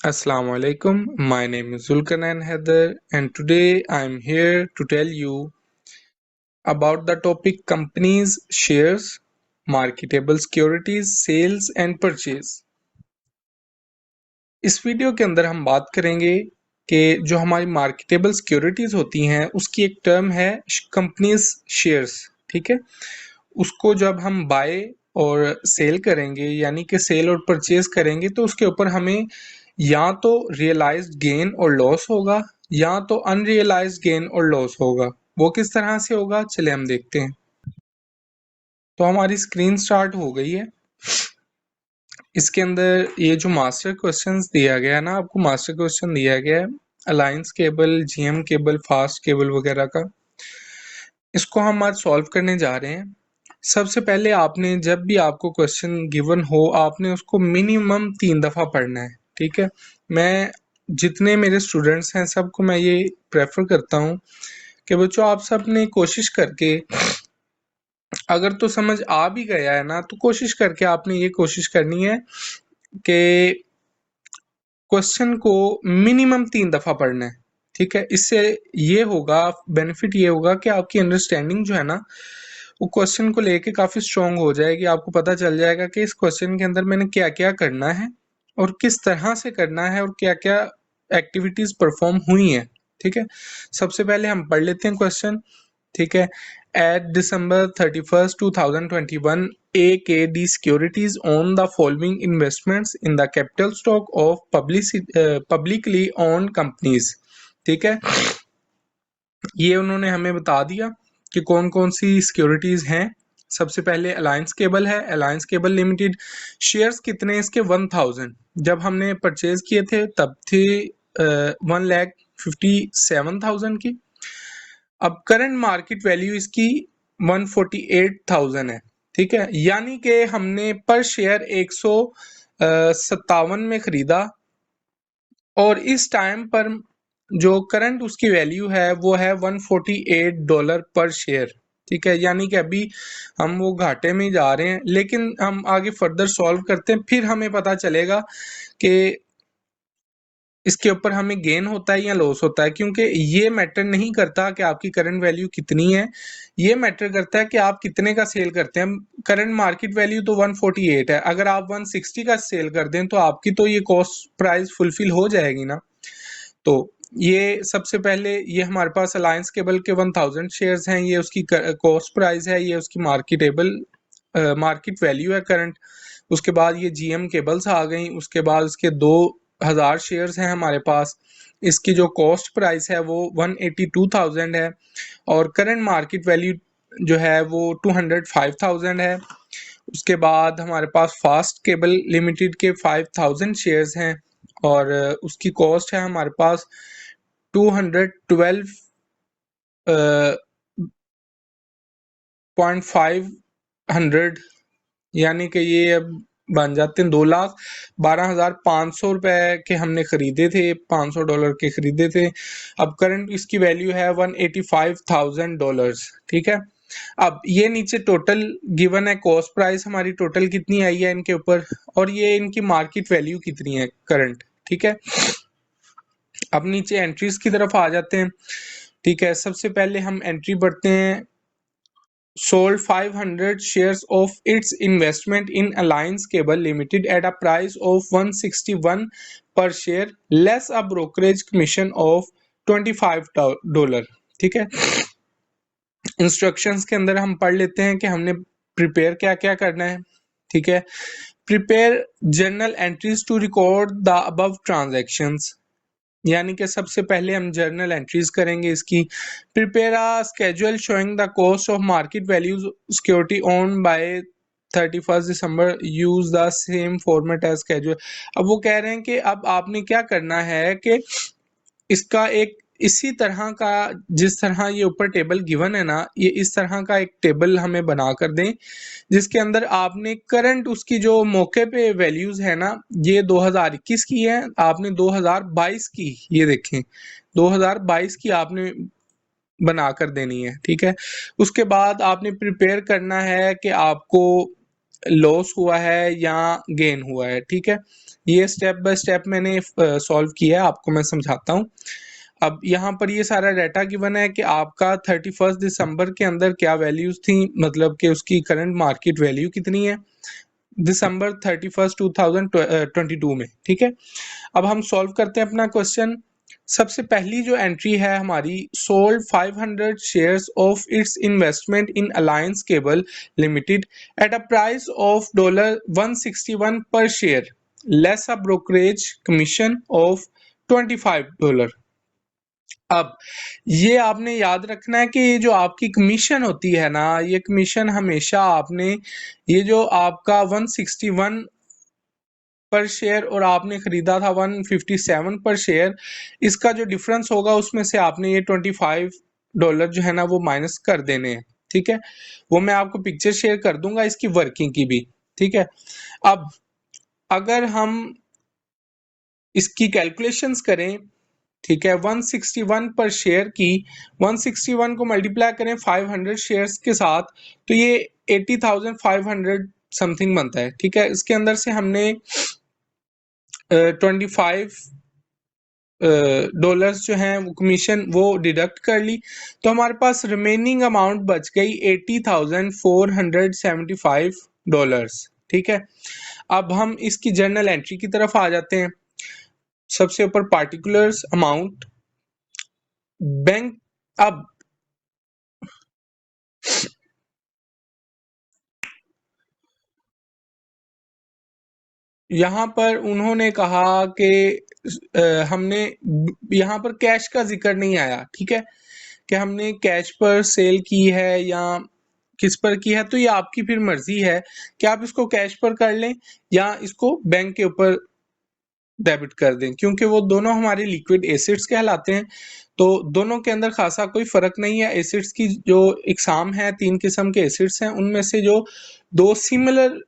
Assalamu alaikum. My name is Zulkarnain Haider, and today I'm here to tell you about the topic companies, shares, marketable securities, sales and purchase. इस video के अंदर हम बात करेंगे कि जो हमारी मार्केटेबल सिक्योरिटीज होती हैं उसकी एक टर्म है कंपनीज शेयर्स। ठीक है, उसको जब हम बाय और सेल करेंगे यानी कि सेल और परचेज करेंगे तो उसके ऊपर हमें या तो रियलाइज्ड गेन और लॉस होगा या तो अनरियलाइज्ड गेन और लॉस होगा। वो किस तरह से होगा, चले हम देखते हैं। तो हमारी स्क्रीन स्टार्ट हो गई है। इसके अंदर ये जो मास्टर क्वेश्चंस दिया गया है ना, आपको मास्टर क्वेश्चन दिया गया है alliance cable, GM cable, fast cable वगैरह का। इसको हम आज सॉल्व करने जा रहे हैं। सबसे पहले आपने जब भी आपको क्वेश्चन गिवन हो आपने उसको मिनिमम 3 दफ़ा पढ़ना है। ठीक है, मैं जितने मेरे स्टूडेंट्स हैं सबको मैं ये प्रेफर करता हूँ कि बच्चों आप सब ने कोशिश करके, अगर तो समझ आ भी गया है ना तो कोशिश करके आपने ये कोशिश करनी है कि क्वेश्चन को मिनिमम 3 दफ़ा पढ़ना है। ठीक है, इससे ये होगा, बेनिफिट ये होगा कि आपकी अंडरस्टैंडिंग जो है ना वो क्वेश्चन को लेके काफ़ी स्ट्रॉन्ग हो जाएगी। आपको पता चल जाएगा कि इस क्वेश्चन के अंदर मैंने क्या क्या करना है और किस तरह से करना है और क्या क्या एक्टिविटीज़ परफॉर्म हुई हैं। ठीक है, सबसे पहले हम पढ़ लेते हैं क्वेश्चन। ठीक है, at December 31st 2021 AKD Securities own the following investments in the capital stock of publicly owned companies। ठीक है, ये उन्होंने हमें बता दिया कि कौन कौन सी सिक्योरिटीज हैं। सबसे पहले अलायंस केबल है, अलायंस केबल लिमिटेड। शेयर्स कितने इसके 1000, जब हमने परचेज किए थे तब थे 1,57,000 की। अब करंट मार्केट वैल्यू इसकी 148,000 है। ठीक है, यानी कि हमने पर शेयर 157 में खरीदा और इस टाइम पर जो करंट उसकी वैल्यू है वो है $148 पर शेयर। ठीक है, यानी कि अभी हम वो घाटे में जा रहे हैं, लेकिन हम आगे फर्दर सॉल्व करते हैं फिर हमें पता चलेगा कि इसके ऊपर हमें गेन होता है या लॉस होता है, क्योंकि ये मैटर नहीं करता कि आपकी करंट वैल्यू कितनी है, ये मैटर करता है कि आप कितने का सेल करते हैं। करंट मार्केट वैल्यू तो 148 है, अगर आप 160 का सेल कर दें तो आपकी तो ये कॉस्ट प्राइस फुलफिल हो जाएगी ना। तो ये सबसे पहले ये हमारे पास अलायंस केबल के 1000 शेयर्स हैं, ये उसकी कॉस्ट प्राइस है, ये उसकी मार्केटेबल मार्केट वैल्यू है करंट। उसके बाद ये जीएम केबल्स आ गई, उसके बाद उसके 2000 शेयर्स हैं हमारे पास, इसकी जो कॉस्ट प्राइस है वो 182,000 है और करंट मार्केट वैल्यू जो है वो 205,000 है। उसके बाद हमारे पास फास्ट केबल लिमिटेड के 5000 शेयर्स हैं और उसकी कॉस्ट है हमारे पास 212.500, यानी कि ये अब बन जाते हैं 2,12,500 रुपए के हमने खरीदे थे, $500 के खरीदे थे। अब करंट इसकी वैल्यू है $185,000। ठीक है, अब ये नीचे टोटल गिवन है, कॉस्ट प्राइस हमारी टोटल कितनी आई है इनके ऊपर और ये इनकी मार्केट वैल्यू कितनी है करंट। ठीक है, अब नीचे एंट्रीज की तरफ आ जाते हैं। ठीक है, सबसे पहले हम एंट्री बढ़ते हैं। sold 500 shares of its investment in Alliance Cable Limited at a price of 161 per share less a brokerage commission of $25। ठीक है, इंस्ट्रक्शंस के अंदर हम पढ़ लेते हैं कि हमने प्रिपेयर क्या क्या करना है। ठीक है, prepare journal entries to record the above transactions, यानी कि सबसे पहले हम जर्नल एंट्रीज करेंगे इसकी। Prepare a schedule showing the cost of market values security own by 31 December, use the same format as schedule. अब वो कह रहे हैं कि अब आपने क्या करना है कि इसका एक इसी तरह का, जिस तरह ये ऊपर टेबल गिवन है ना, ये इस तरह का एक टेबल हमें बना कर दें जिसके अंदर आपने करंट उसकी जो मौके पे वैल्यूज है ना, ये 2021 की है, आपने 2022 की, ये देखें 2022 की आपने बना कर देनी है। ठीक है, उसके बाद आपने प्रिपेयर करना है कि आपको लॉस हुआ है या गेन हुआ है, ठीक है। ये स्टेप बाय स्टेप मैंने सॉल्व किया है, आपको मैं समझाता हूँ। अब यहाँ पर ये सारा डाटा गिवन है कि आपका 31 दिसंबर के अंदर क्या वैल्यूज थी, मतलब कि उसकी करंट मार्केट वैल्यू कितनी है दिसंबर 31 2022 में, ठीक है। अब हम सॉल्व करते हैं अपना क्वेश्चन। सबसे पहली जो एंट्री है हमारी, sold 500 shares of its investment in alliance cable limited at a price of $161 पर share less a brokerage commission of $25। अब ये आपने याद रखना है कि ये जो आपकी कमीशन होती है ना, ये कमीशन हमेशा आपने, ये जो आपका 161 पर शेयर और आपने खरीदा था 157 पर शेयर, इसका जो डिफरेंस होगा उसमें से आपने ये $25 जो है ना वो माइनस कर देने हैं, ठीक है। वो मैं आपको पिक्चर शेयर कर दूंगा इसकी वर्किंग की भी, ठीक है। अब अगर हम इसकी कैलकुलेशंस करें, ठीक है, 161 पर शेयर की, 161 को मल्टीप्लाई करें 500 शेयर्स के साथ, तो ये 80,500 समथिंग बनता है, ठीक है। इसके अंदर से हमने 25 डॉलर्स जो हैं वो कमीशन वो डिडक्ट कर ली, तो हमारे पास रिमेनिंग अमाउंट बच गई $80,475, ठीक है। अब हम इसकी जर्नल एंट्री की तरफ आ जाते हैं। सबसे ऊपर पार्टिकुलर्स अमाउंट बैंक। अब यहाँ पर उन्होंने कहा कि हमने यहाँ पर कैश का जिक्र नहीं आया, ठीक है, कि हमने कैश पर सेल की है या किस पर की है, तो ये आपकी फिर मर्जी है कि आप इसको कैश पर कर लें या इसको बैंक के ऊपर डेबिट कर दें, क्योंकि वो दोनों हमारे लिक्विड एसिड्स कहलाते हैं। तो दोनों के अंदर खासा कोई फर्क नहीं है। एसिड्स की जो इकसाम है, 3 किस्म के एसिड्स हैं, उनमें से जो 2 सिमिलर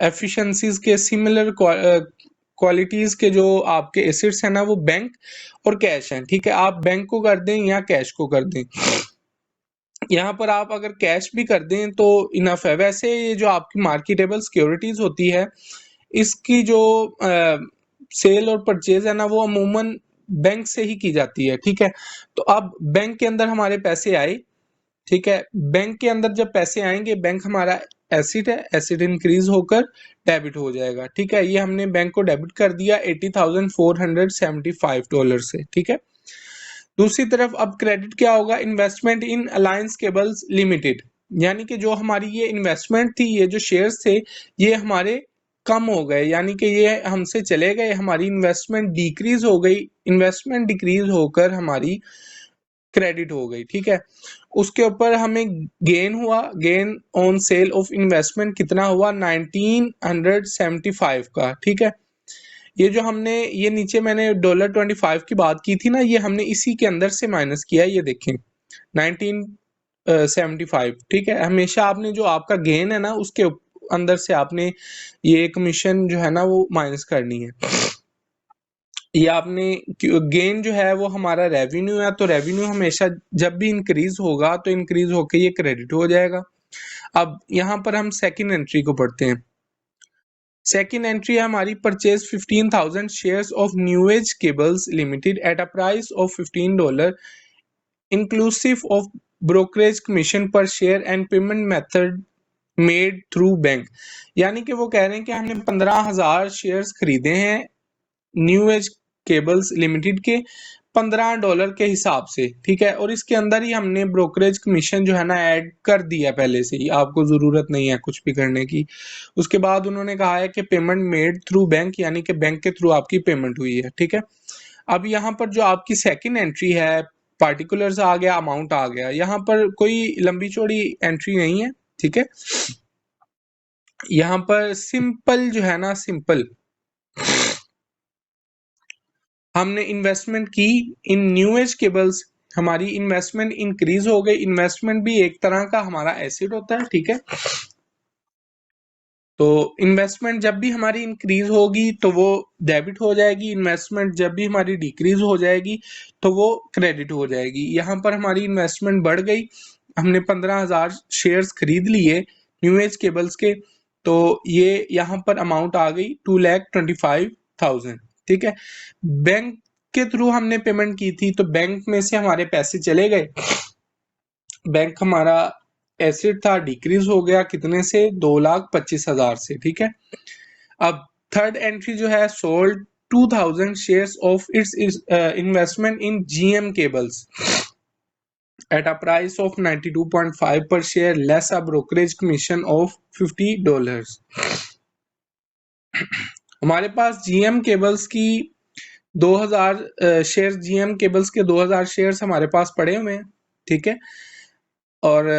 एफिशिएंसीज के, सिमिलर क्वालिटीज के जो आपके एसिड्स हैं ना, वो बैंक और कैश हैं, ठीक है। आप बैंक को कर दें या कैश को कर दें, यहाँ पर आप अगर कैश भी कर दें तो इनफ है। वैसे ये जो आपकी मार्केटेबल सिक्योरिटीज होती है, इसकी जो सेल और परचेज है ना, वो अमूमन बैंक से ही की जाती है, ठीक है। तो अब बैंक के अंदर हमारे पैसे आए, ठीक है, बैंक के अंदर जब पैसे आएंगे, बैंक हमारा एसिड है, एसिड इंक्रीज होकर डेबिट हो जाएगा, ठीक है। ये हमने बैंक को डेबिट कर दिया $80,475 से, ठीक है। दूसरी तरफ अब क्रेडिट क्या होगा, इन्वेस्टमेंट इन अलायंस केबल्स लिमिटेड, यानी कि जो हमारी ये इन्वेस्टमेंट थी, ये जो शेयर्स थे, ये हमारे कम हो गए, यानी कि ये हमसे चले गए, हमारी इन्वेस्टमेंट डिक्रीज हो गई, इन्वेस्टमेंट डिक्रीज होकर हमारी क्रेडिट हो गई, ठीक है। उसके ऊपर हमें गेन हुआ, gain on sale of investment कितना हुआ, 1975 का, ठीक है। ये जो हमने, ये नीचे मैंने $25 की बात की थी ना, ये हमने इसी के अंदर से माइनस किया है, ये देखें 1975, ठीक है। हमेशा आपने जो आपका गेन है ना, उसके अंदर से आपने ये कमीशन जो है ना वो माइनस करनी है। ये आपने, गेन जो है वो हमारा रेवेन्यू है, तो रेवेन्यू हमेशा जब भी इंक्रीज होगा तो इंक्रीज होके ये क्रेडिट हो जाएगा। अब यहाँ पर हम सेकंड एंट्री को पढ़ते हैं। सेकंड एंट्री है हमारी, purchase 15,000 shares of New Age Cables Limited at a price of $15 inclusive of brokerage commission per share and payment method made through bank. यानी कि वो कह रहे हैं कि हमने 15,000 शेयर्स खरीदे हैं न्यू एज केबल्स लिमिटेड के $15 के हिसाब से, ठीक है। और इसके अंदर ही हमने ब्रोकरेज कमीशन जो है ना ऐड कर दिया पहले से ही, आपको जरूरत नहीं है कुछ भी करने की। उसके बाद उन्होंने कहा है कि पेमेंट मेड थ्रू बैंक, यानी कि बैंक के थ्रू आपकी पेमेंट हुई है, ठीक है। अब यहाँ पर जो आपकी सेकंड एंट्री है, पार्टिकुलर्स आ गया, अमाउंट आ गया, यहाँ पर कोई लंबी चौड़ी एंट्री नहीं है, ठीक है। यहाँ पर सिंपल जो है ना, सिंपल हमने इन्वेस्टमेंट की इन न्यू एज केबल्स, हमारी इन्वेस्टमेंट इंक्रीज हो गई। इन्वेस्टमेंट भी एक तरह का हमारा एसिड होता है, ठीक है। तो इन्वेस्टमेंट जब भी हमारी इंक्रीज होगी तो वो डेबिट हो जाएगी, इन्वेस्टमेंट जब भी हमारी डिक्रीज हो जाएगी तो वो क्रेडिट हो जाएगी। यहाँ पर हमारी इन्वेस्टमेंट बढ़ गई, हमने 15,000 शेयर्स खरीद लिए न्यू एज केबल्स के, तो ये यहाँ पर अमाउंट आ गई 2,25,000। ठीक है, बैंक के थ्रू हमने पेमेंट की थी, तो बैंक में से हमारे पैसे चले गए, बैंक हमारा एसेट था डिक्रीज हो गया कितने से, 2,25,000 से। ठीक है, अब थर्ड एंट्री जो है, sold 2,000 shares of its investment in GM cables at a price of 92.5 per share less a brokerage commission of $50। हमारे पास जीएम केबल्स की 2000 शेयर, जीएम केबल्स के 2000 शेयर्स हमारे पास पड़े हुए हैं। ठीक है, और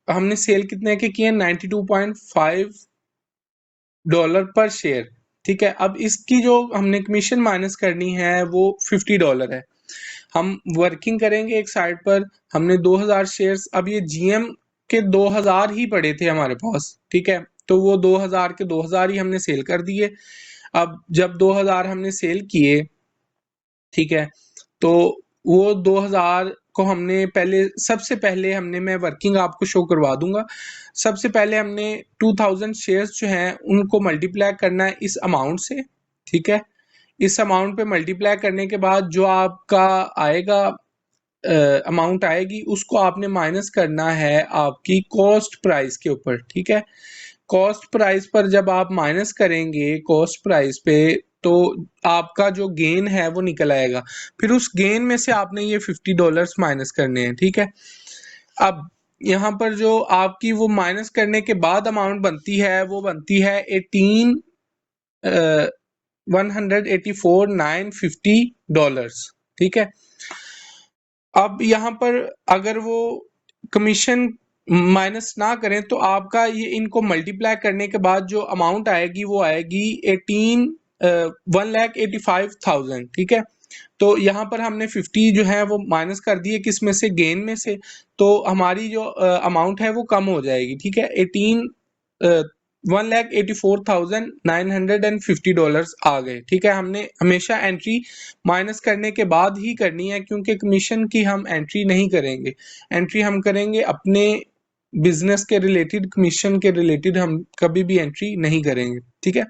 हमने सेल कितने के किए, $92.5 पर शेयर। ठीक है, अब इसकी जो हमने कमीशन माइनस करनी है वो $50 है। हम वर्किंग करेंगे एक साइड पर, हमने 2000 शेयर्स, अब ये जीएम के 2000 ही पड़े थे हमारे पास। ठीक है, तो वो 2000 के 2000 ही हमने सेल कर दिए। अब जब 2000 हमने सेल किए, ठीक है, तो वो 2000 को हमने पहले, सबसे पहले हमने, मैं वर्किंग आपको शो करवा दूंगा, सबसे पहले हमने 2000 शेयर्स जो हैं उनको मल्टीप्लाई करना है इस अमाउंट से। ठीक है, इस अमाउंट पे मल्टीप्लाई करने के बाद जो आपका आएगा अमाउंट आएगी, उसको आपने माइनस करना है आपकी कॉस्ट प्राइस के ऊपर। ठीक है, कॉस्ट प्राइस पर जब आप माइनस करेंगे कॉस्ट प्राइस पे, तो आपका जो गेन है वो निकल आएगा, फिर उस गेन में से आपने ये $50 माइनस करने हैं। ठीक है, अब यहाँ पर जो आपकी वो माइनस करने के बाद अमाउंट बनती है वो बनती है 184,950 ठीक है, अब यहाँ पर अगर वो कमीशन माइनस ना करें तो आपका ये इनको मल्टीप्लाई करने के बाद जो अमाउंट आएगी वो आएगी 1,85,000। ठीक है, तो यहाँ पर हमने 50 जो है वो माइनस कर दिए, किस में से, गेन में से, तो हमारी जो अमाउंट है वो कम हो जाएगी। ठीक है, 1,84,950 आ गए। ठीक है, हमने हमेशा एंट्री माइनस करने के बाद ही करनी है, क्योंकि कमीशन की हम एंट्री नहीं करेंगे, एंट्री हम करेंगे अपने बिजनेस के रिलेटेड, कमीशन के रिलेटेड हम कभी भी एंट्री नहीं करेंगे। ठीक है,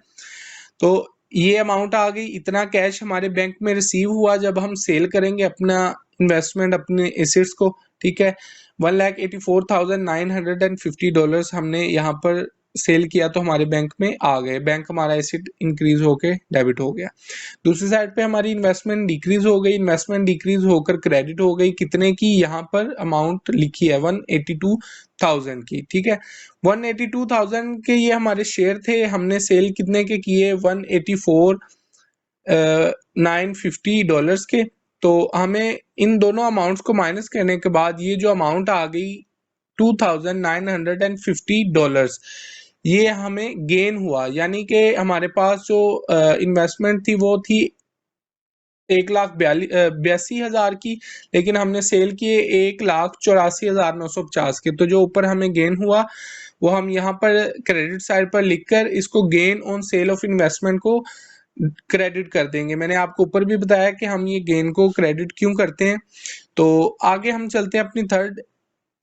तो ये अमाउंट आ गई, इतना कैश हमारे बैंक में रिसीव हुआ जब हम सेल करेंगे अपना इन्वेस्टमेंट, अपने एसेट्स को। ठीक है, $1,84,950 हमने यहाँ पर सेल किया तो हमारे बैंक में आ गए, बैंक हमारा एसेट इंक्रीज होके डेबिट हो गया। दूसरी साइड पे हमारी इन्वेस्टमेंट डिक्रीज हो गई, इन्वेस्टमेंट डिक्रीज होकर क्रेडिट हो गई, कितने की, यहाँ पर अमाउंट लिखी है 182,000 की। ठीक है, 182,000 के ये हमारे शेयर थे, हमने सेल कितने के किए, $184,950 के। तो हमें इन दोनों अमाउंट्स को माइनस करने के बाद ये जो अमाउंट आ गई $2,950, ये हमें गेन हुआ, यानी कि हमारे पास जो इन्वेस्टमेंट थी वो थी 1,82,000 की, लेकिन हमने सेल किए 1,84,950 के। तो जो ऊपर हमें गेन हुआ वो हम यहाँ पर क्रेडिट साइड पर लिखकर इसको gain on sale of investment को क्रेडिट कर देंगे। मैंने आपको ऊपर भी बताया कि हम ये गेन को क्रेडिट क्यों करते हैं। तो आगे हम चलते हैं अपनी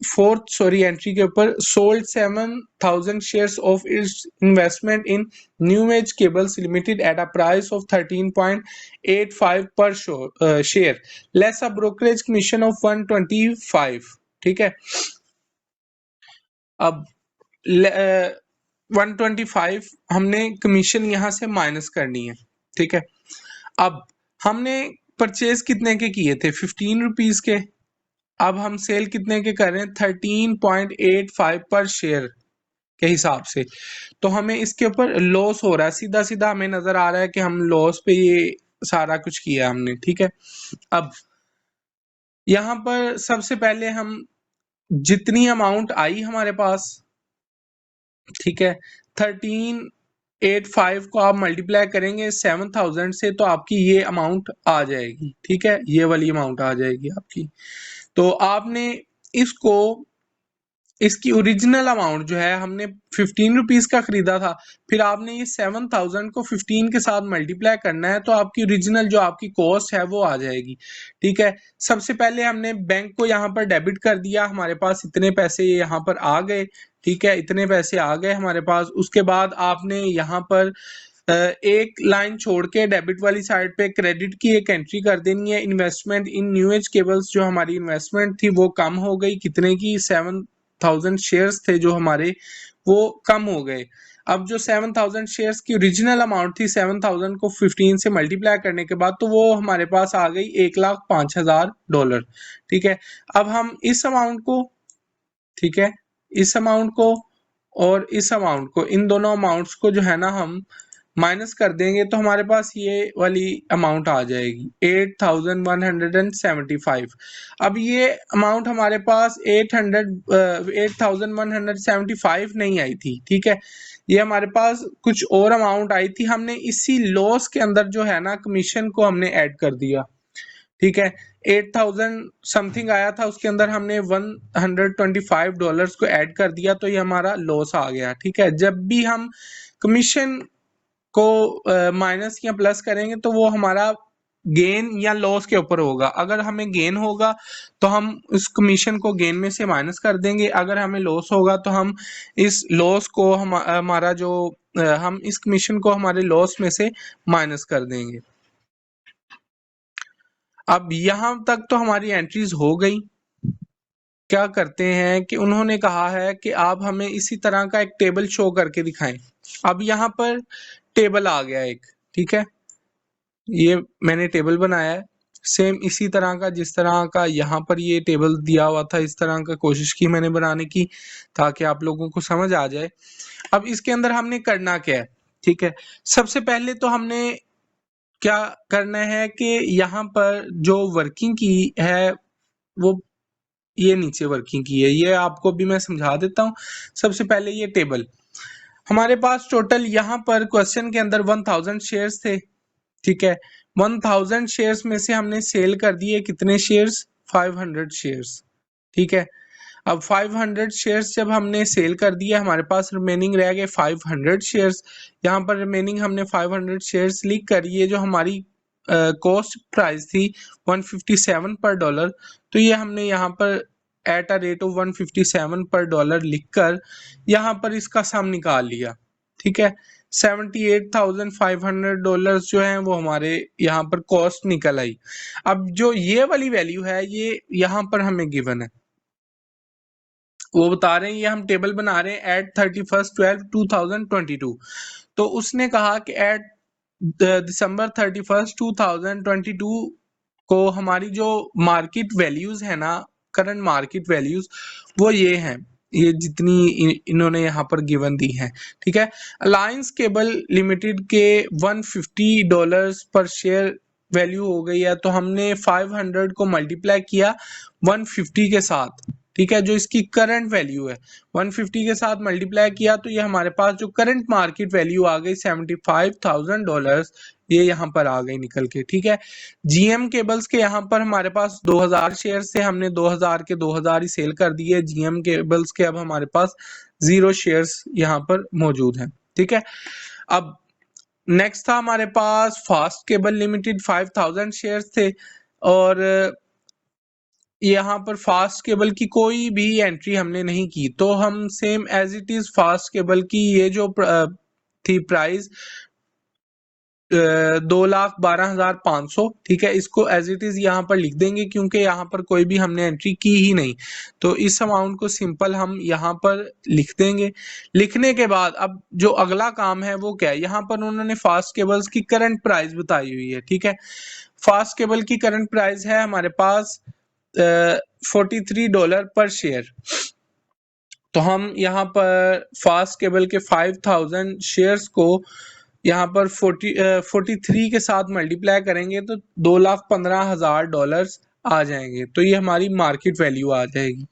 फोर्थ एंट्री के ऊपर, sold 7,000 shares of its investment in new Age Cables Limited at a price of 13.85 पर share less a brokerage commission of 125। ठीक है, अब 125 हमने कमीशन यहाँ से माइनस करनी है। ठीक है, अब हमने परचेज कितने के किए थे, 15 रुपीज के, अब हम सेल कितने के कर रहे हैं, 13.85 पर शेयर के हिसाब से। तो हमें इसके ऊपर लॉस हो रहा है, सीधा सीधा हमें नजर आ रहा है कि हम लॉस पे ये सारा कुछ किया हमने। ठीक है, अब यहाँ पर सबसे पहले हम जितनी अमाउंट आई हमारे पास, ठीक है, 13.85 को आप मल्टीप्लाई करेंगे 7,000 से तो आपकी ये अमाउंट आ जाएगी। ठीक है, ये वाली अमाउंट आ जाएगी आपकी। तो आपने इसको इसकी ओरिजिनल अमाउंट जो है हमने 15 रुपीज का खरीदा था, फिर आपने ये 7000 को 15 के साथ मल्टीप्लाई करना है तो आपकी ओरिजिनल जो आपकी कॉस्ट है वो आ जाएगी। ठीक है, सबसे पहले हमने बैंक को यहाँ पर डेबिट कर दिया, हमारे पास इतने पैसे यहाँ पर आ गए। ठीक है, इतने पैसे आ गए हमारे पास। उसके बाद आपने यहाँ पर एक लाइन छोड़ के डेबिट वाली साइड पे क्रेडिट की एक एंट्री कर देनी है। इन्वेस्टमेंट इन न्यू एज केबल्स, जो हमारी इन्वेस्टमेंट थी वो कम हो गई, कितने की 7000 शेयर्स थे जो हमारे, वो कम हो गए। अब जो 7000 शेयर्स की ओरिजिनल अमाउंट थी, 7000 को 15 से मल्टीप्लाई करने के बाद तो वो हमारे पास आ गई $1,05,000। ठीक है, अब हम इस अमाउंट को, ठीक है, इस अमाउंट को और इस अमाउंट को, इन दोनों अमाउंट्स को जो है ना हम माइनस कर देंगे तो हमारे पास ये वाली अमाउंट आ जाएगी 8175। अब ये अमाउंट हमारे पास 8175 नहीं आई थी। ठीक है, ये हमारे पास कुछ और अमाउंट आई थी, हमने इसी लॉस के अंदर जो है ना कमीशन को हमने ऐड कर दिया। ठीक है, 8000 समथिंग आया था, उसके अंदर हमने $125 को ऐड कर दिया तो ये हमारा लॉस आ गया। ठीक है, जब भी हम कमीशन को माइनस या प्लस करेंगे तो वो हमारा गेन या लॉस के ऊपर होगा। अगर हमें गेन होगा तो हम इस कमीशन को गेन में से माइनस कर देंगे, अगर हमें लॉस होगा तो हम इस लॉस को हमारा जो हम इस कमीशन को हमारे लॉस में से माइनस कर देंगे। अब यहां तक तो हमारी एंट्रीज हो गई। क्या करते हैं कि उन्होंने कहा है कि आप हमें इसी तरह का एक टेबल शो करके दिखाएं। अब यहाँ पर टेबल आ गया एक, ठीक है, ये मैंने टेबल बनाया है सेम इसी तरह का जिस तरह का यहाँ पर ये टेबल दिया हुआ था, इस तरह का कोशिश की मैंने बनाने की ताकि आप लोगों को समझ आ जाए। अब इसके अंदर हमने करना क्या है, ठीक है, सबसे पहले तो हमने क्या करना है कि यहाँ पर जो वर्किंग की है वो ये नीचे वर्किंग की है, ये आपको भी मैं समझा देता हूँ। सबसे पहले ये टेबल हमारे पास टोटल यहाँ पर क्वेश्चन के अंदर 1000 शेयर्स थे। ठीक है, 1000 शेयर्स में से हमने सेल कर दिए कितने शेयर्स, 500 शेयर्स। ठीक है, अब 500 शेयर्स जब हमने सेल कर दिया हमारे पास रिमेनिंग रह गए 500 शेयर्स। यहाँ पर रिमेनिंग हमने 500 शेयर्स लिख कर, ये जो हमारी कॉस्ट प्राइस थी 157 पर डॉलर, तो ये हमने यहाँ पर एट अ रेट ऑफ 157 पर डॉलर लिखकर यहाँ पर इसका सम निकाल लिया। ठीक है, $78,500 जो है वो हमारे यहाँ पर कॉस्ट निकल आई। अब जो ये वाली वैल्यू है ये यहाँ पर हमें गिवन है, वो बता रहे हैं, ये हम टेबल बना रहे हैं एट 31/12/2022। तो उसने कहा कि एट दिसंबर 31 2022 को हमारी जो मार्केट वैल्यूज है ना, करंट मार्केट वैल्यूज वो ये हैं, ये जितनी इन्होंने यहाँ पर गिवन दी है। ठीक है, अलायंस केबल लिमिटेड के $150 पर शेयर वैल्यू हो गई है, तो हमने 500 को मल्टीप्लाई किया 150 के साथ। ठीक है, जो इसकी करंट वैल्यू है 150 के साथ मल्टीप्लाई किया तो ये हमारे पास जो करंट मार्केट वैल्यू आ गई $75,000, ये यहाँ पर आ गई निकल के। ठीक है, जीएम केबल्स के यहाँ पर हमारे पास 2000 शेयर से हमने 2000 के 2000 ही सेल कर दिए। जीएम केबल्स के अब हमारे पास 0 शेयर्स यहाँ पर मौजूद हैं। ठीक है, अब नेक्स्ट था हमारे पास फास्ट केबल लिमिटेड, 5000 शेयर्स थे और यहाँ पर फास्ट केबल की कोई भी एंट्री हमने नहीं की, तो हम same as it is fast cable की ये जो थी प्राइस 2,12,500। ठीक है, इसको एज इट इज यहाँ पर लिख देंगे क्योंकि यहाँ पर कोई भी हमने एंट्री की ही नहीं, तो इस अमाउंट को सिंपल हम यहाँ पर लिख देंगे। लिखने के बाद अब जो अगला काम है वो क्या है, यहाँ पर उन्होंने फास्ट केबल्स की करंट प्राइस बताई हुई है। ठीक है, फास्ट केबल की करंट प्राइस है हमारे पास $43 पर शेयर। तो हम यहाँ पर फास्ट केबल के 5000 शेयर्स को यहाँ पर 43 के साथ मल्टीप्लाई करेंगे तो $2,15,000 आ जाएंगे, तो ये हमारी मार्केट वैल्यू आ जाएगी।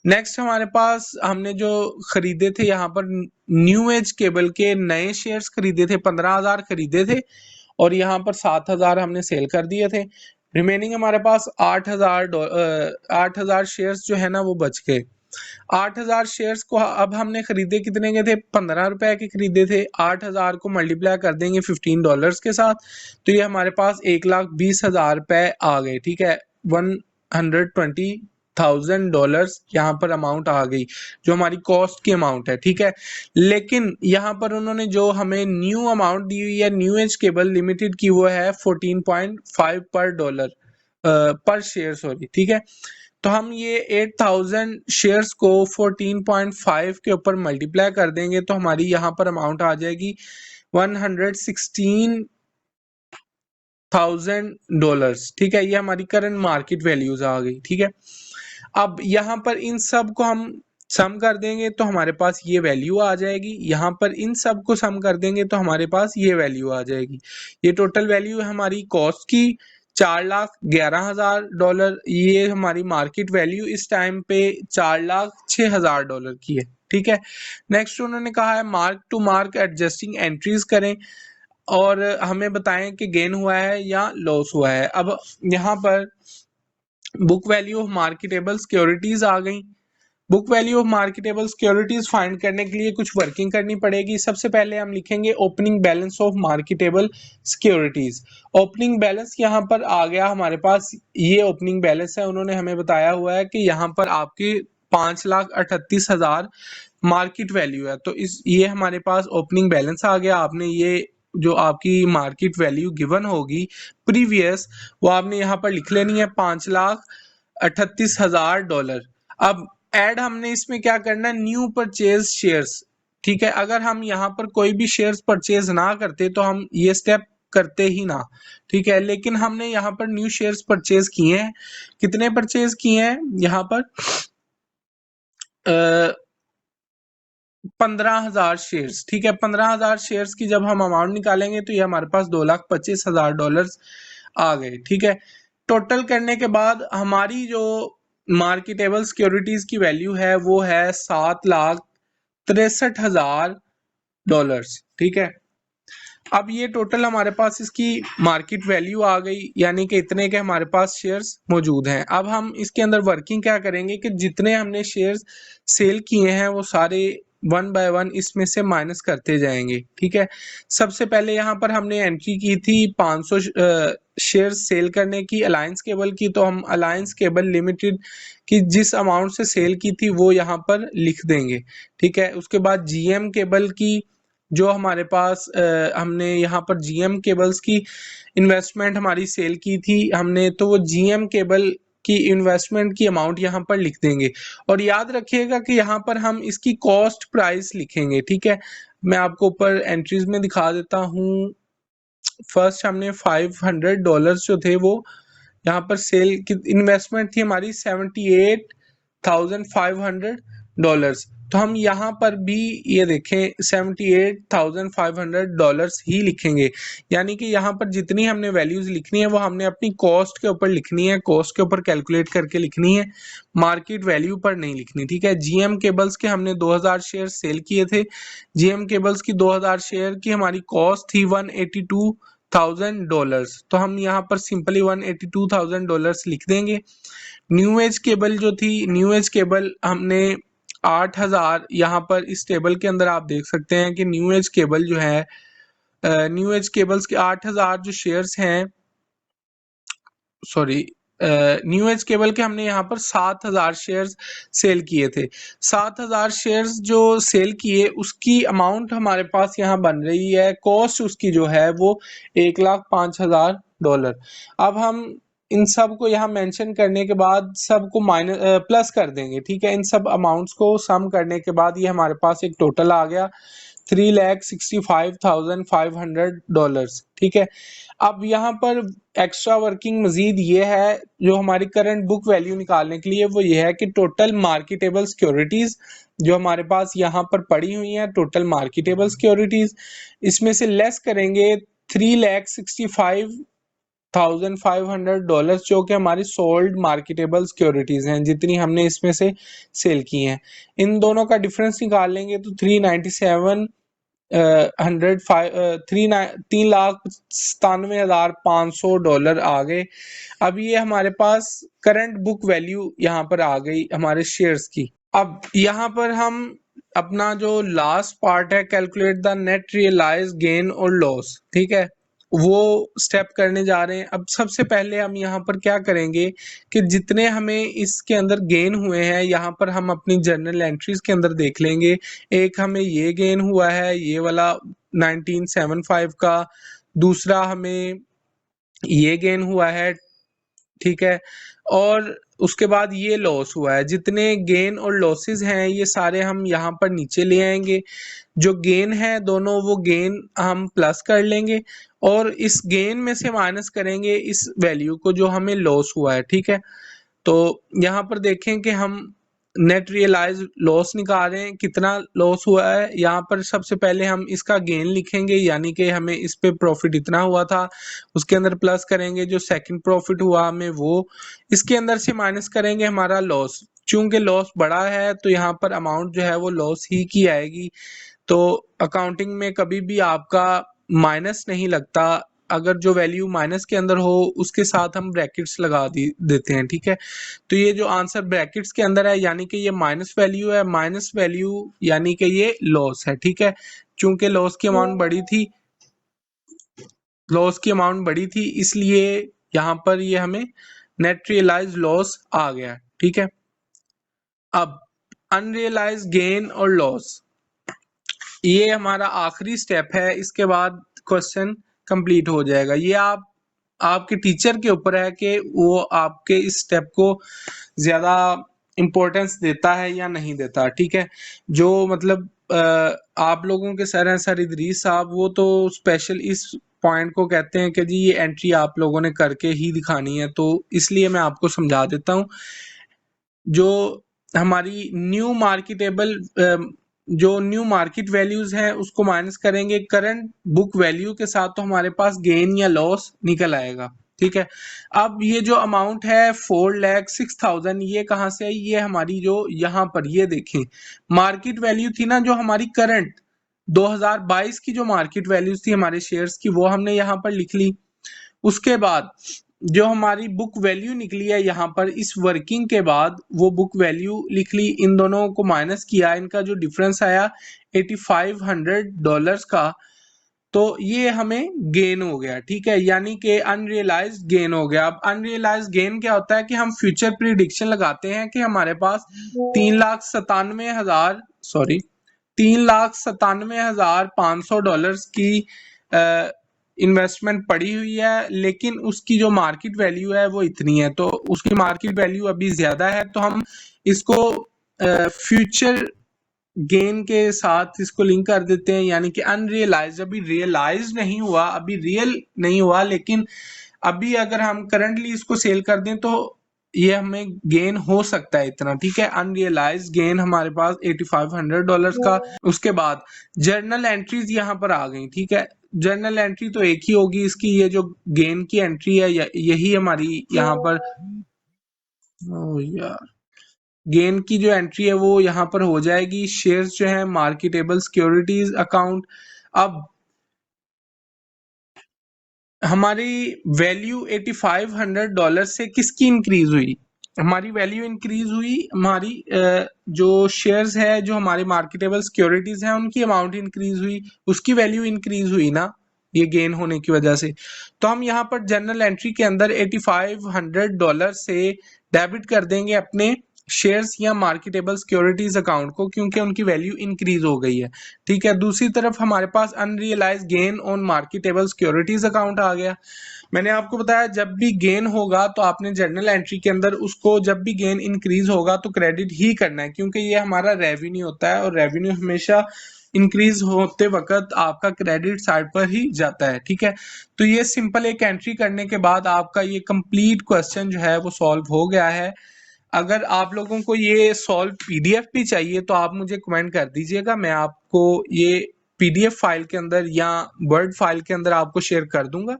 नेक्स्ट हमारे पास हमने जो खरीदे थे यहाँ पर न्यू एज केबल के नए शेयर्स खरीदे थे, 15,000 खरीदे थे और यहाँ पर 7,000 हमने सेल कर दिए थे। रिमेनिंग हमारे पास 8,000 शेयर्स जो है ना वो बच गए। 8,000 शेयर्स को अब हमने खरीदे कितने के थे, 15 रुपए के खरीदे थे। 8,000 को मल्टीप्लाई कर देंगे $15 के साथ, तो ये हमारे पास 1,20,000 रुपए आ गए। ठीक है, $120,000 यहाँ पर अमाउंट आ गई, जो हमारी कॉस्ट की अमाउंट है। ठीक है, लेकिन यहाँ पर उन्होंने जो हमें न्यू अमाउंट दी हुई है न्यू एज केबल लिमिटेड की, वो है 14.5 पर शेयर, सॉरी। ठीक है, तो हम ये 8,000 शेयर्स को 14.5 के ऊपर मल्टीप्लाई कर देंगे, तो हमारी यहाँ पर अमाउंट आ जाएगी $116,000। ठीक है, ये हमारी करंट मार्केट वैल्यूज आ गई। ठीक है, अब यहाँ पर इन सब को हम सम कर देंगे तो हमारे पास ये वैल्यू आ जाएगी। यहाँ पर इन सब को सम कर देंगे तो हमारे पास ये वैल्यू आ जाएगी। ये टोटल वैल्यू है हमारी कॉस्ट की $4,11,000। ये हमारी मार्केट वैल्यू इस टाइम पे $4,06,000 की है। ठीक है, नेक्स्ट उन्होंने कहा है mark to mark adjusting entries करें और हमें बताएं कि गेन हुआ है या लॉस हुआ है। अब यहाँ पर book value of marketable securities आ गई। Book value of marketable securities find करने के लिए कुछ वर्किंग करनी पड़ेगी। सबसे पहले हम लिखेंगे opening balance of marketable securities. Opening balance यहाँ पर आ गया हमारे पास, ये ओपनिंग बैलेंस है। उन्होंने हमें बताया हुआ है कि यहाँ पर आपके 5,38,000 मार्केट वैल्यू है, तो इस ये हमारे पास ओपनिंग बैलेंस आ गया। आपने ये जो आपकी मार्केट वैल्यू गिवन होगी प्रीवियस, वो आपने यहाँ पर लिख लेनी है, $5,38,000। अब ऐड हमने इसमें क्या करना है, न्यू परचेज शेयर्स। ठीक है, अगर हम यहाँ पर कोई भी शेयर्स परचेज ना करते तो हम ये स्टेप करते ही ना। ठीक है, लेकिन हमने यहाँ पर न्यू शेयर्स परचेज किए हैं। कितने परचेज किए हैं यहाँ पर, 15,000 शेयर्स। ठीक है, 15,000 शेयर्स की जब हम अमाउंट निकालेंगे तो ये हमारे पास $2,25,000 आ गए। ठीक है, टोटल करने के बाद हमारी जो मार्केटेबल सिक्योरिटीज की वैल्यू है वो है $7,63,000। ठीक है, अब ये टोटल हमारे पास इसकी मार्केट वैल्यू आ गई, यानी कि इतने के हमारे पास शेयर्स मौजूद हैं। अब हम इसके अंदर वर्किंग क्या करेंगे कि जितने हमने शेयर्स सेल किए हैं वो सारे वन बाय वन इसमें से माइनस करते जाएंगे। ठीक है, सबसे पहले यहाँ पर हमने एंट्री की थी 500 शेयर सेल करने की अलायंस केबल की, तो हम अलायंस केबल लिमिटेड की जिस अमाउंट से सेल की थी वो यहाँ पर लिख देंगे। ठीक है, उसके बाद जीएम केबल की जो हमारे पास हमने यहाँ पर जीएम केबल्स की इन्वेस्टमेंट हमारी सेल की थी हमने, तो वो जीएम केबल की इन्वेस्टमेंट की अमाउंट यहाँ पर लिख देंगे। और याद रखिएगा कि यहाँ पर हम इसकी कॉस्ट प्राइस लिखेंगे। ठीक है, मैं आपको ऊपर एंट्रीज में दिखा देता हूँ। फर्स्ट हमने $500 जो थे वो यहाँ पर सेल की इन्वेस्टमेंट थी हमारी $78,500। तो हम यहाँ पर भी ये देखें $78,500 ही लिखेंगे, यानी कि यहाँ पर जितनी हमने वैल्यूज लिखनी है वो हमने अपनी कॉस्ट के ऊपर लिखनी है, कॉस्ट के ऊपर कैलकुलेट करके लिखनी है, मार्केट वैल्यू पर नहीं लिखनी। ठीक है, जीएम केबल्स के हमने 2,000 शेयर सेल किए थे। जीएम केबल्स की 2,000 शेयर की हमारी कॉस्ट थी $182,000, तो हम यहाँ पर सिंपली $182,000 लिख देंगे। न्यू एज केबल जो थी, न्यू एज केबल हमने 8,000, यहाँ पर इस टेबल के अंदर आप देख सकते हैं कि न्यू एज केबल जो है, न्यू एज केबल्स के 8,000 जो शेयर्स हैं, सॉरी, न्यू एज केबल के हमने यहाँ पर 7,000 शेयर्स सेल किए थे। 7,000 शेयर्स जो सेल किए उसकी अमाउंट हमारे पास यहाँ बन रही है, कॉस्ट उसकी जो है वो $1,05,000। अब हम इन सब को यहाँ मेंशन करने के बाद सबको माइनस प्लस कर देंगे। ठीक है, इन सब अमाउंट्स को सम करने के बाद ये हमारे पास एक टोटल आ गया $3,65,500। ठीक है, अब यहाँ पर एक्स्ट्रा वर्किंग मजीद ये है जो हमारी करंट बुक वैल्यू निकालने के लिए, वो ये है कि टोटल मार्केटेबल सिक्योरिटीज जो हमारे पास यहाँ पर पड़ी हुई हैं, टोटल मार्केटेबल सिक्योरिटीज, इसमें से लेस करेंगे $3,65,500 जो कि हमारी सोल्ड मार्केटेबल सिक्योरिटीज हैं, जितनी हमने इसमें से सेल की हैं। इन दोनों का डिफरेंस निकाल लेंगे तो $3,97,500 आ गए। अब ये हमारे पास करंट बुक वैल्यू यहाँ पर आ गई हमारे शेयर्स की। अब यहाँ पर हम अपना जो लास्ट पार्ट है, calculate the net realise gain और लॉस, ठीक है, वो स्टेप करने जा रहे हैं। अब सबसे पहले हम यहाँ पर क्या करेंगे कि जितने हमें इसके अंदर गेन हुए हैं यहाँ पर हम अपनी जर्नल एंट्रीज के अंदर देख लेंगे। एक हमें ये गेन हुआ है, ये वाला 1975 का, दूसरा हमें ये गेन हुआ है, ठीक है, और उसके बाद ये लॉस हुआ है। जितने गेन और लॉसेस हैं ये सारे हम यहाँ पर नीचे ले आएंगे। जो गेन है दोनों, वो गेन हम प्लस कर लेंगे और इस गेन में से माइनस करेंगे इस वैल्यू को जो हमें लॉस हुआ है, ठीक है। तो यहाँ पर देखें कि हम नेट रियलाइज लॉस निकाल रहे हैं, कितना लॉस हुआ है। यहाँ पर सबसे पहले हम इसका गेन लिखेंगे, यानी कि हमें इस पे प्रॉफिट इतना हुआ था, उसके अंदर प्लस करेंगे जो सेकंड प्रॉफिट हुआ हमें वो, इसके अंदर से माइनस करेंगे हमारा लॉस। चूंकि लॉस बड़ा है तो यहाँ पर अमाउंट जो है वो लॉस ही की आएगी। तो अकाउंटिंग में कभी भी आपका माइनस नहीं लगता, अगर जो वैल्यू माइनस के अंदर हो उसके साथ हम ब्रैकेट्स लगा देते हैं, ठीक है। तो ये जो आंसर ब्रैकेट्स के अंदर है यानी कि ये माइनस वैल्यू है, माइनस वैल्यू यानी कि ये लॉस है, ठीक है। चूंकि लॉस की अमाउंट बड़ी थी इसलिए यहाँ पर ये हमें नेट रियलाइज लॉस आ गया, ठीक है। अब अनरियलाइज गेन और लॉस, ये हमारा आखिरी स्टेप है, इसके बाद क्वेश्चन कंप्लीट हो जाएगा। ये आपके टीचर के ऊपर है कि वो आपके इस स्टेप को ज्यादा इम्पोर्टेंस देता है या नहीं देता, ठीक है। जो मतलब आप लोगों के सर हैं सर इदरीस साहब, वो तो स्पेशल इस पॉइंट को कहते हैं कि जी ये एंट्री आप लोगों ने करके ही दिखानी है, तो इसलिए मैं आपको समझा देता हूँ। जो हमारी जो न्यू मार्केट वैल्यूज हैं उसको माइनस करेंगे करंट बुक वैल्यू के साथ, तो हमारे पास गेन या लॉस निकल आएगा, ठीक है। अब ये जो अमाउंट है 4,06,000, ये कहाँ से आई? ये हमारी जो यहाँ पर ये देखें मार्केट वैल्यू थी ना, जो हमारी करंट 2022 की जो मार्केट वैल्यूज थी हमारे शेयर्स की, वो हमने यहाँ पर लिख ली। उसके बाद जो हमारी बुक वैल्यू निकली है यहाँ पर इस वर्किंग के बाद, वो बुक वैल्यू लिख ली, इन दोनों को माइनस किया, इनका जो डिफरेंस आया $8,500 का, तो ये हमें गेन हो गया, ठीक है, यानी कि अनरियलाइज्ड गेन हो गया। अब अनरियलाइज्ड गेन क्या होता है कि हम फ्यूचर प्रिडिक्शन लगाते हैं कि हमारे पास 3,97,500 डॉलर्स की इन्वेस्टमेंट पड़ी हुई है, लेकिन उसकी जो मार्केट वैल्यू है वो इतनी है, तो उसकी मार्केट वैल्यू अभी ज्यादा है, तो हम इसको फ्यूचर गेन के साथ इसको लिंक कर देते हैं, यानी कि अनरियलाइज, अभी रियलाइज नहीं हुआ, अभी रियल नहीं हुआ, लेकिन अभी अगर हम करंटली इसको सेल कर दें तो ये हमें गेन हो सकता है इतना, ठीक है। अनरियलाइज गेन हमारे पास $8,500 का। उसके बाद जर्नल एंट्रीज यहाँ पर आ गई, ठीक है। जर्नल एंट्री तो एक ही होगी इसकी, ये जो गेन की एंट्री है यही हमारी यहाँ पर, ओ यार, गेन की जो एंट्री है वो यहाँ पर हो जाएगी। शेयर्स जो है मार्केटेबल सिक्योरिटीज अकाउंट। अब हमारी वैल्यू $8,500 से किसकी इंक्रीज हुई? हमारी वैल्यू इंक्रीज हुई, हमारी जो शेयर्स है, जो हमारी मार्केटेबल सिक्योरिटीज है, उनकी अमाउंट इंक्रीज हुई, उसकी वैल्यू इंक्रीज हुई ना, ये गेन होने की वजह से। तो हम यहाँ पर जर्नल एंट्री के अंदर $8,500 से डेबिट कर देंगे अपने शेयर्स या मार्केटेबल सिक्योरिटीज अकाउंट को, क्योंकि उनकी वैल्यू इंक्रीज हो गई है, ठीक है। दूसरी तरफ हमारे पास unrealised gain on marketable securities account आ गया। मैंने आपको बताया जब भी गेन होगा तो आपने जर्नल एंट्री के अंदर उसको, जब भी गेन इंक्रीज होगा तो क्रेडिट ही करना है, क्योंकि ये हमारा रेवेन्यू होता है और रेवेन्यू हमेशा इंक्रीज होते वक्त आपका क्रेडिट साइड पर ही जाता है, ठीक है। तो ये सिंपल एक एंट्री करने के बाद आपका ये कंप्लीट क्वेश्चन जो है वो सॉल्व हो गया है। अगर आप लोगों को ये सॉल्व पीडीएफ भी चाहिए तो आप मुझे कमेंट कर दीजिएगा, मैं आपको ये पीडीएफ फाइल के अंदर या वर्ड फाइल के अंदर आपको शेयर कर दूंगा।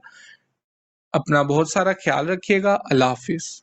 अपना बहुत सारा ख्याल रखिएगा। अल्लाह हाफिज।